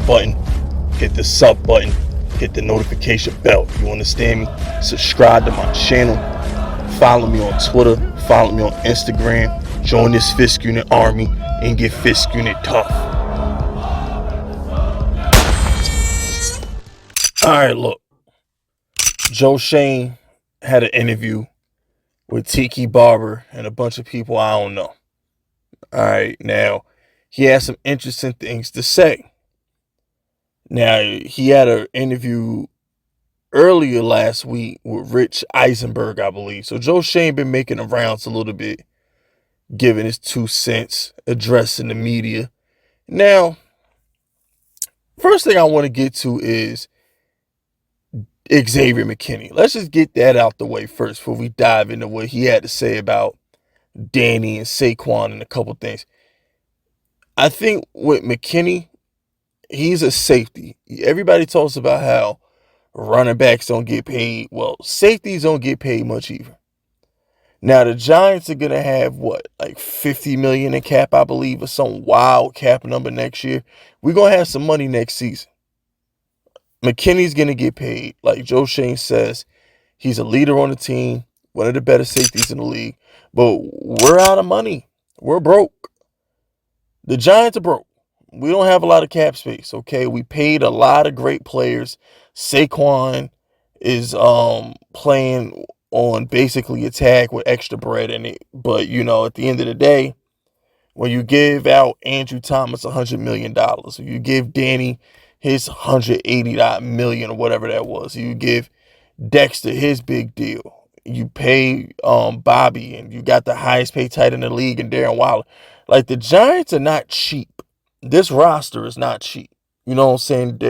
button, hit the sub button, hit the notification bell. You understand me? Subscribe to my channel. Follow me on Twitter. Follow me on Instagram. Join this Fist Unit army and get Fist Unit tough. Alright, look. Joe Schoen had an interview with Tiki Barber and a bunch of people I don't know. Alright, now, he had some interesting things to say. Now, he had an interview earlier last week with Rich Eisenberg, I believe. So Joe Schoen been making the rounds a little bit, giving his 2 cents, addressing the media. Now, first thing I want to get to is Xavier Mckinney. Let's just get that out the way first before we dive into what he had to say about Danny and Saquon and a couple things. I think with McKinney, he's a safety. Everybody talks about how running backs don't get paid. Well, safeties don't get paid much either. Now, the Giants are going to have, like $50 million in cap, I believe, or some wild cap number next year. We're going to have some money next season. McKinney's going to get paid. Like Joe Schoen says, he's a leader on the team, one of the better safeties in the league. But we're out of money. We're broke. The Giants are broke. We don't have a lot of cap space, okay? We paid a lot of great players. Saquon is playing on basically a tag with extra bread in it. But, at the end of the day, when you give out Andrew Thomas $100 million, or you give Danny his $180 million or whatever that was, you give Dexter his big deal, you pay Bobby, and you got the highest paid tight end in the league and Darren Waller. Like, the Giants are not cheap. This roster is not cheap. You know what I'm saying?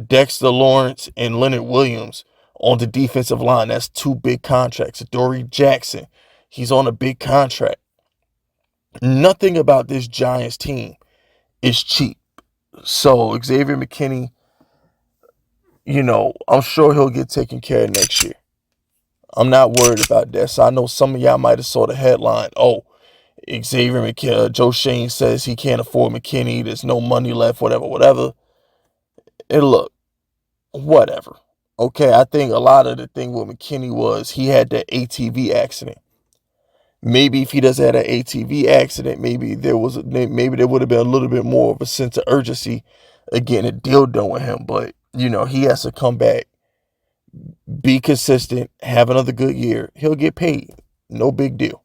Dexter Lawrence and Leonard Williams on the defensive line. That's 2 big contracts. Dory Jackson, he's on a big contract. Nothing about this Giants team is cheap. So Xavier McKinney, I'm sure he'll get taken care of next year. I'm not worried about that. So I know some of y'all might have saw the headline. Oh, Xavier McKinney, Joe Schoen says he can't afford McKinney. There's no money left, whatever. And look, whatever. Okay, I think a lot of the thing with McKinney was he had that ATV accident. Maybe if he doesn't have that ATV accident, maybe there would have been a little bit more of a sense of urgency of getting a deal done with him. But, he has to come back, be consistent, have another good year. He'll get paid. No big deal.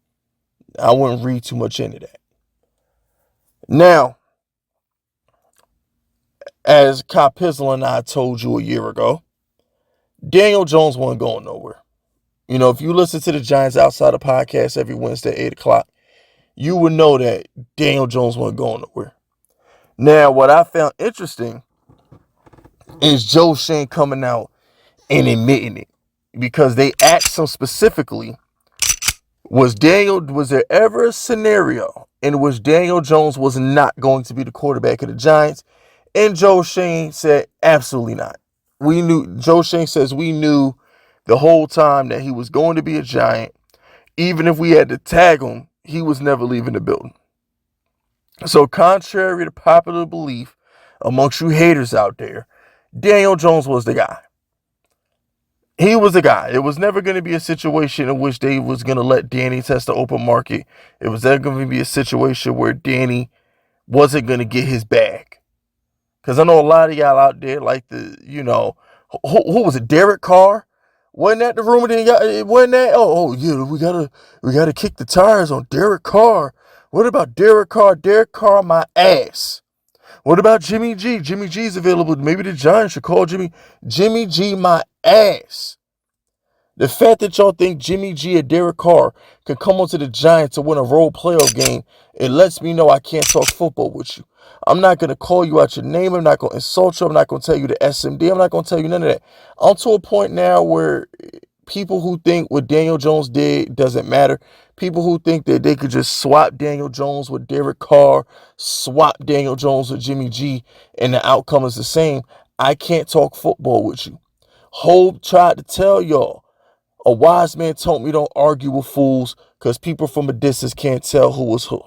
I wouldn't read too much into that. Now, as Kyle Pizzle and I told you a year ago, Daniel Jones wasn't going nowhere. If you listen to the Giants Outsider podcast every Wednesday at 8 o'clock, you would know that Daniel Jones wasn't going nowhere. Now, what I found interesting is Joe Schoen coming out and admitting it, because they asked him specifically, was there ever a scenario in which Daniel Jones was not going to be the quarterback of the Giants? And Joe Schoen said, absolutely not. Joe Schoen says we knew the whole time that he was going to be a Giant. Even if we had to tag him, he was never leaving the building. So contrary to popular belief amongst you haters out there, Daniel Jones was the guy. He was the guy. It was never going to be a situation in which they was going to let Danny test the open market. It was never going to be a situation where Danny wasn't going to get his bag. Because I know a lot of y'all out there like who was it, Derek Carr? Wasn't that the rumor? Wasn't that? Oh yeah, we gotta kick the tires on Derek Carr. What about Derek Carr? Derek Carr, my ass. What about Jimmy G? Jimmy G's available. Maybe the Giants should call Jimmy G, my ass. The fact that y'all think Jimmy G and Derek Carr could come onto the Giants to win a role playoff game, it lets me know I can't talk football with you. I'm not going to call you out your name. I'm not going to insult you. I'm not going to tell you the SMD. I'm not going to tell you none of that. I'm to a point now where people who think what Daniel Jones did doesn't matter, people who think that they could just swap Daniel Jones with Derek Carr, swap Daniel Jones with Jimmy G, and the outcome is the same, I can't talk football with you. Hope tried to tell y'all, a wise man told me don't argue with fools because people from a distance can't tell who was who.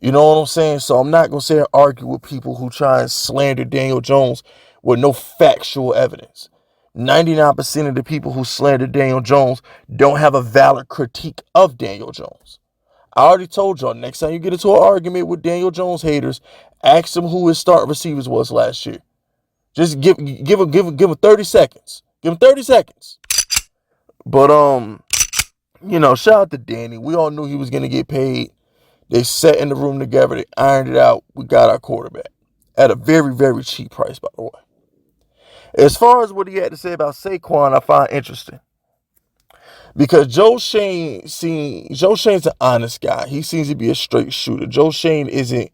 You know what I'm saying? So I'm not going to sit and argue with people who try and slander Daniel Jones with no factual evidence. 99% of the people who slander Daniel Jones don't have a valid critique of Daniel Jones. I already told y'all, next time you get into an argument with Daniel Jones haters, ask them who his starting receivers was last year. Just give him 30 seconds. Give him 30 seconds. But shout out to Danny. We all knew he was gonna get paid. They sat in the room together. They ironed it out. We got our quarterback at a very, very cheap price, by the way. As far as what he had to say about Saquon, I find interesting. Because Joe Schoen's an honest guy. He seems to be a straight shooter. Joe Schoen isn't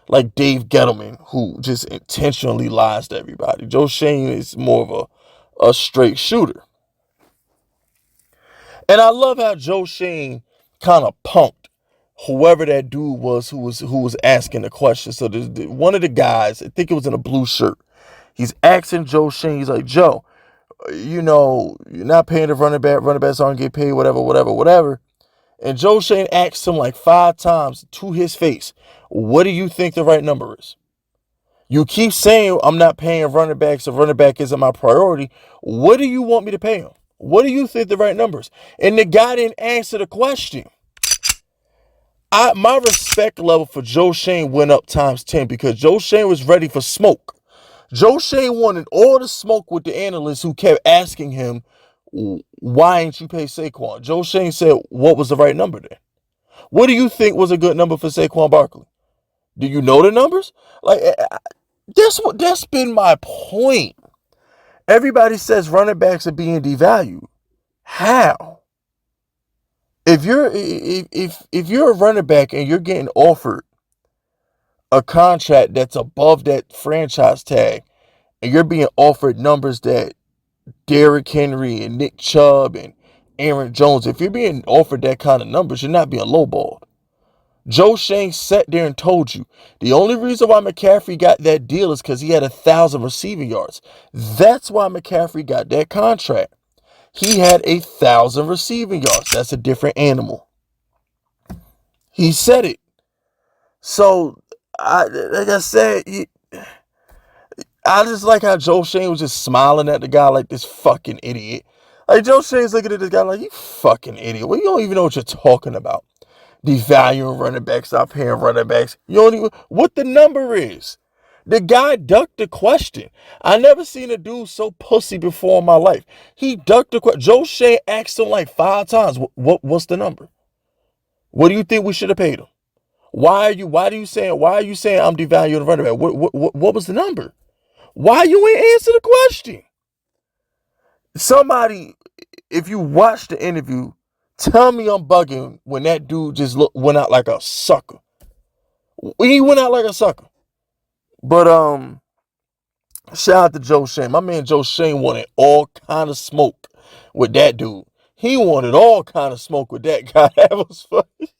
like Dave Gettleman, who just intentionally lies to everybody. Joe Schoen is more of a straight shooter. And I love how Joe Schoen kind of punked whoever that dude was who was asking the question. So one of the guys, I think it was in a blue shirt, he's asking Joe Schoen, he's like, Joe, you're not paying the running backs aren't getting paid, whatever. And Joe Schoen asked him like 5 times to his face, what do you think the right number is? You keep saying I'm not paying running backs, so running back isn't my priority. What do you want me to pay him? What do you think the right number is? And the guy didn't answer the question. My respect level for Joe Schoen went up times 10 because Joe Schoen was ready for smoke. Joe Schoen wanted all the smoke with the analysts who kept asking him, why ain't you pay Saquon? Joe Schoen said, what was the right number then? What do you think was a good number for Saquon Barkley? Do you know the numbers? Like, that's been my point. Everybody says running backs are being devalued. How? If you're a running back and you're getting offered a contract that's above that franchise tag, and you're being offered numbers that Derrick Henry and Nick Chubb and Aaron Jones, if you're being offered that kind of numbers, you're not being lowballed. Joe Schoen sat there and told you the only reason why McCaffrey got that deal is because he had 1,000 receiving yards. That's why McCaffrey got that contract. He had 1,000 receiving yards. That's a different animal. He said it. So, like I said, I just like how Joe Schoen was just smiling at the guy like this fucking idiot. Like, Joe Schoen's looking at this guy like, you fucking idiot. Well, you don't even know what you're talking about. Devaluing running backs, not paying running backs. You don't even what the number is. The guy ducked the question. I never seen a dude so pussy before in my life. He ducked the question. Joe Schoen asked him like 5 times, what's the number? What do you think we should have paid him? Why are you saying I'm devaluing the running back? What was the number? Why you ain't answer the question? Somebody, if you watch the interview, tell me I'm bugging when that dude just went out like a sucker. He went out like a sucker. But shout out to Joe Schoen. My man Joe Schoen wanted all kind of smoke with that dude. He wanted all kind of smoke with that guy. That was funny.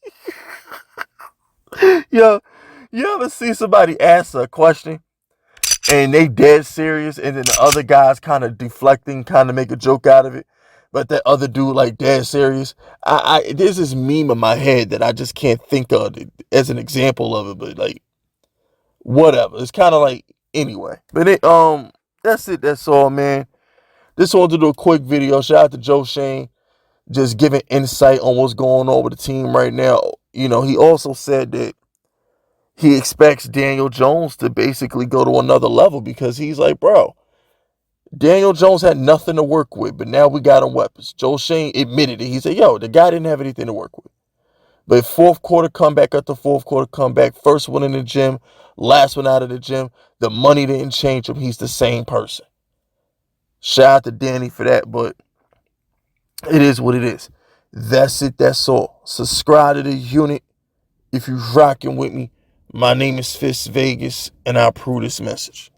Yo, you ever see somebody ask a question and they dead serious and then the other guy's kind of deflecting, kind of make a joke out of it, but that other dude like dead serious? There's this meme in my head that I just can't think of it as an example of it, but like whatever. It's kind of like anyway. But that's it. That's all, man. Just wanted to do a quick video. Shout out to Joe Schoen, just giving insight on what's going on with the team right now. He also said that he expects Daniel Jones to basically go to another level because he's like, bro, Daniel Jones had nothing to work with, but now we got him weapons. Joe Schoen admitted it. He said, yo, the guy didn't have anything to work with. But fourth quarter comeback after fourth quarter comeback, first one in the gym, last one out of the gym, the money didn't change him. He's the same person. Shout out to Danny for that, but it is what it is. That's it. That's all. Subscribe to the unit if you're rocking with me. My name is Fist Vegas, and I approve this message.